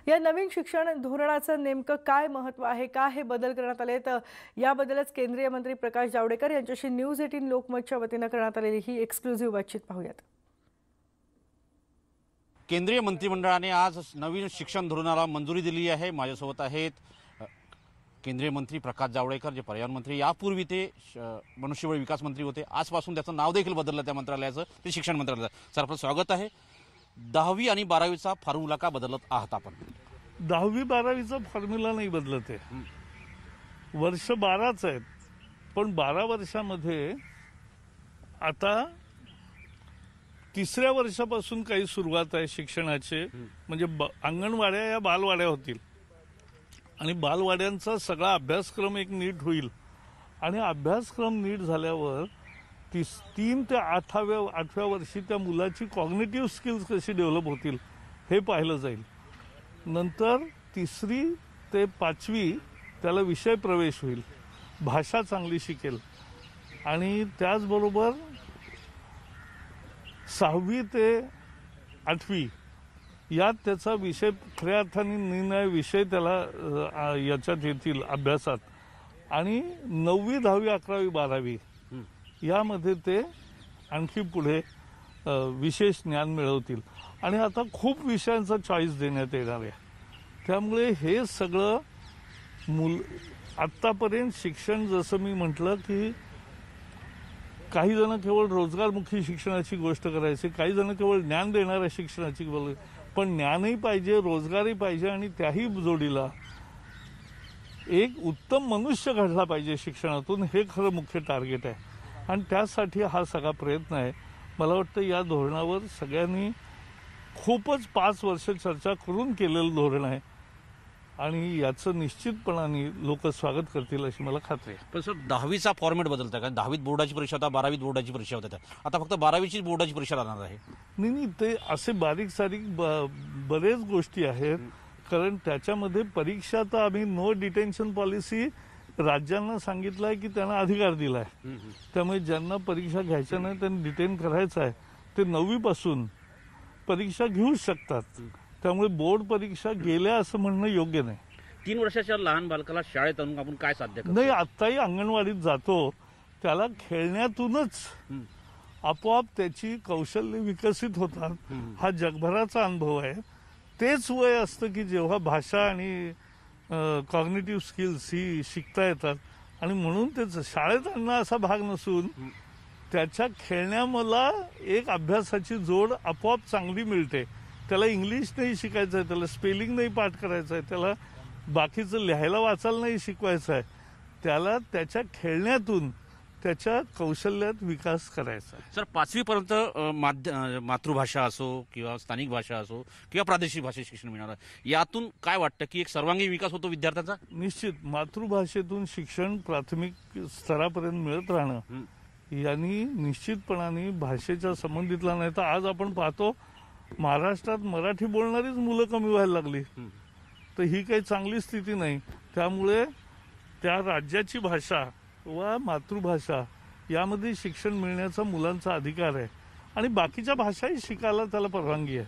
या नवीन शिक्षण धोरणाचं नेमकं काय महत्त्व आहे, का हे बदल करण्यात आले, तर याबद्दलच केंद्रीय मंत्री प्रकाश जावडेकर यांच्याशी न्यूज 18 लोकमतच्या वतीनं करण्यात आलेली ही एक्सक्लुझिव्ह बातचीत पाहूयात. केंद्रीय मंत्रिमंडळाने आज नवीन शिक्षण धोरणाला मंजुरी दिली आहे. माझ्यासोबत आहेत केंद्रीय मंत्री प्रकाश जावडेकर, जे पर्यावरण मंत्री. यापूर्वी ते मनुष्यबळ विकास मंत्री होते. आजपासून त्याचं नाव देखील बदललं त्या मंत्रालयाचं, ते शिक्षण मंत्रालयाचं. सर, आपलं स्वागत आहे. 10वी आणि 12वीचा फॉर्म्युला का बदलत आहात आपण? 10वी-12वीचा फॉर्म्युला नाही बदलत आहे. वर्ष 12च आहेत, पण 12 वर्षामध्ये आता तिसऱ्या वर्षापासून काही सुरुवात आहे शिक्षणाचे. म्हणजे अंगणवाड्या या बालवाड्या होतील आणि बालवाड्यांचा सगळा अभ्यासक्रम एक नीट होईल. आणि अभ्यासक्रम नीट झाल्यावर 3 ते 8व्या वर्षी त्या मुलाची कॉग्निटिव्ह स्किल्स कशी डेव्हलप होतील हे पाहिलं जाईल. नंतर 3री ते 5वी त्याला विषय प्रवेश होईल, भाषा चांगली शिकेल. आणि त्याचबरोबर 6वी ते 8वी यात त्याचा विषय खऱ्या अर्थाने निर्णय विषय त्याला याच्यात येतील अभ्यासात. आणि 9वी, 10वी, 11वी, 12वी यामध्ये ते आणखी पुढे विशेष ज्ञान मिळवतील. आणि आता खूप विषयांचा चॉईस देण्यात येणार आहे. त्यामुळे हे सगळं आत्तापर्यंत शिक्षण, जसं मी म्हटलं की काही जण केवळ रोजगारमुखी शिक्षणाची गोष्ट करायची, काही जण केवळ ज्ञान देणाऱ्या शिक्षणाची गोष्ट. पण ज्ञानही पाहिजे, रोजगारही पाहिजे आणि त्याही जोडीला एक उत्तम मनुष्य घडला पाहिजे शिक्षणातून. हे खरं मुख्य टार्गेट आहे आणि त्यासाठी हा सगळा प्रयत्न आहे. मला वाटतं या धोरणावर सगळ्यांनी खूपच 5 वर्ष चर्चा करून केलेलं धोरण आहे आणि याचं निश्चितपणाने लोक स्वागत करतील अशी मला खात्री आहे. पण सर, 10वीचा फॉर्मॅट बदलत आहे का? 10वीत बोर्डाची परीक्षा होता, 12वीत बोर्डाची परीक्षा होत्या, आता फक्त 12वीची बोर्डाची परीक्षा राहणार आहे. नाही, ते असे बारीक सारीक बरेच गोष्टी आहेत. कारण त्याच्यामध्ये परीक्षा तर आम्ही नो डिटेन्शन पॉलिसी राज्यांना सांगितलं आहे की त्यांना अधिकार दिला आहे. त्यामुळे ज्यांना परीक्षा घ्यायच्या नाही त्यांनी डिटेन करायचं आहे ते 9वी पासून परीक्षा घेऊ शकतात. त्यामुळे बोर्ड परीक्षा गेल्या असं म्हणणं योग्य नाही. 3 वर्षाच्या लहान बालकाला शाळेत आणून आपण काय साध्य करतो? नाही, आत्ताही अंगणवाडीत जातो, त्याला खेळण्यातूनच आपोआप त्याची कौशल्य विकसित होतात. हा जगभराचा अनुभव आहे. तेच वय असतं की जेव्हा भाषा आणि कॉग्निटिव्ह स्किल्स ही शिकता येतात. आणि म्हणून त्याचं शाळेत आणणं असा भाग नसून त्याच्या खेळण्याला एक अभ्यासाची जोड आपोआप चांगली मिळते. त्याला इंग्लिश नाही शिकायचं आहे, त्याला स्पेलिंग नाही पाठ करायचं आहे, त्याला बाकीचं लिहायला वाचायला नाही शिकवायचं आहे. त्याला त्याच्या खेळण्यातून त्याच्या कौशल्यात विकास करायचा आहे. सर, 5वीपर्यंत मातृभाषा असो किंवा स्थानिक भाषा असो किंवा प्रादेशिक भाषेत शिक्षण मिळणार, यातून काय वाटतं की एक सर्वांगीण विकास होतो विद्यार्थ्यांचा? निश्चित मातृभाषेतून शिक्षण प्राथमिक स्तरापर्यंत मिळत राहणं यांनी निश्चितपणाने भाषेच्या संबंधितला नाही. तर आज आपण पाहतो महाराष्ट्रात मराठी बोलणारीच मुलं कमी व्हायला लागली. तर ही काही चांगली स्थिती नाही. त्यामुळे त्या राज्याची भाषा व मातृभाषा यामध्ये शिक्षण मिळण्याचा मुलांचा अधिकार आहे. आणि बाकीच्या भाषाही शिकायला त्याला परवानगी आहे.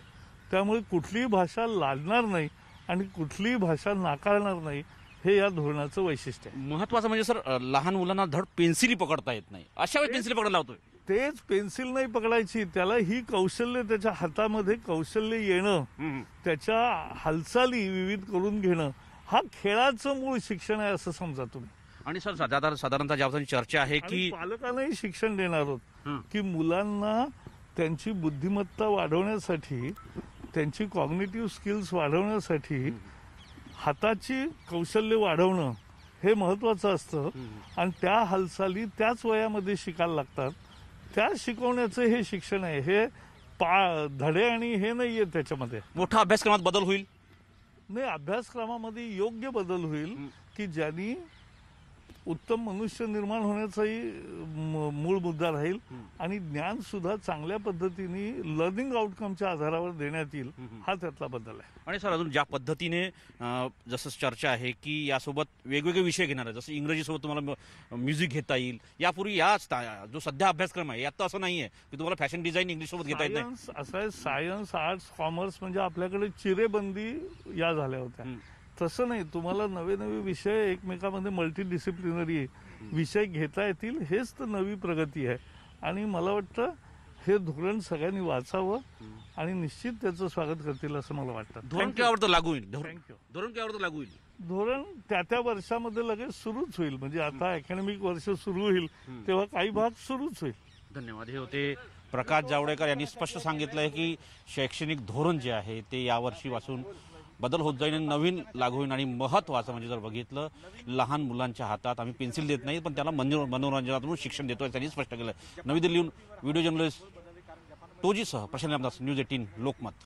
त्यामुळे कुठलीही भाषा लादणार नाही आणि कुठलीही भाषा नाकारणार नाही, हे या धोरणाचं वैशिष्ट्य आहे. महत्वाचं म्हणजे सर, लहान मुलांना धड पेन्सिली पकडता येत नाही, अशा वेळी पेन्सिल पकडायला लावतोय. तेच पेन्सिल नाही पकडायची, त्याला ही कौशल्य त्याच्या हातामध्ये कौशल्य येणं, त्याच्या हालचाली विविध करून घेणं, हा खेळाचं मूळ शिक्षण आहे असं समजा तुम्ही. आणि सर, साधारणतः ज्यावर चर्चा आहे की पालकांनाही शिक्षण देणार आहोत की मुलांना त्यांची बुद्धिमत्ता वाढवण्यासाठी, त्यांची कॉग्निटिव्ह स्किल्स वाढवण्यासाठी हाताची कौशल्य वाढवणं हे महत्वाचं असतं. आणि त्या हालचाली त्याच वयामध्ये शिकायला लागतात. त्या शिकवण्याचं हे शिक्षण आहे. हे धडे आणि हे नाहीये. त्याच्यामध्ये मोठा अभ्यासक्रमात बदल होईल. नाही, अभ्यासक्रमामध्ये योग्य बदल होईल की ज्यांनी उत्तम मनुष्य निर्माण होण्याचाही मूळ मुद्दा राहील आणि ज्ञान सुद्धा चांगल्या पद्धतीने लर्निंग आउटकमच्या आधारावर देण्यात येईल, हा त्यातला बदल आहे. आणि सर अजून ज्या पद्धतीने जसं चर्चा आहे की यासोबत वेगवेगळे विषय घेणार आहे, जसं इंग्रजीसोबत तुम्हाला म्युझिक घेता येईल. यापूर्वी जो सध्या अभ्यासक्रम आहे यात असं नाही आहे की तुम्हाला फॅशन डिझाईन इंग्लिशसोबत घेता येत नाही. सायन्स असं आहे, सायन्स आर्ट्स कॉमर्स म्हणजे आपल्याकडे चिरेबंदी या झाल्या होत्या. तसं नाही, तुम्हाला नवे नवे विषय एकमेकांमध्ये मल्टीडिसिप्लिनरी विषय घेता येतील, हेच तर नवी प्रगती आहे. आणि मला वाटतं हे धोरण सगळ्यांनी वाचावं आणि निश्चित त्याचं स्वागत करतील असं मला वाटतं. धोरण केव्हावर लागू होईल? थँक्यू. धोरण केव्हावर लागू होईल? धोरण त्या वर्षामध्ये लगेच सुरूच होईल. म्हणजे आता अकॅडमिक वर्ष सुरू होईल तेव्हा काही भाग सुरूच होईल. धन्यवाद. हे होते प्रकाश जावडेकर यांनी स्पष्ट सांगितलं आहे की शैक्षणिक धोरण जे आहे ते यावर्षीपासून बदल होत जाईल आणि नवीन लागू होईल. आणि महत्त्वाचं म्हणजे जर बघितलं, लहान मुलांच्या हातात आम्ही पेन्सिल देत नाही पण त्याला मनोरंजनातून शिक्षण देतो, त्यांनी स्पष्ट केलं. नवी दिल्लीहून व्हिडिओ जर्नलिस्ट टोजीसह प्रशांत रामदास, न्यूज 18 लोकमत.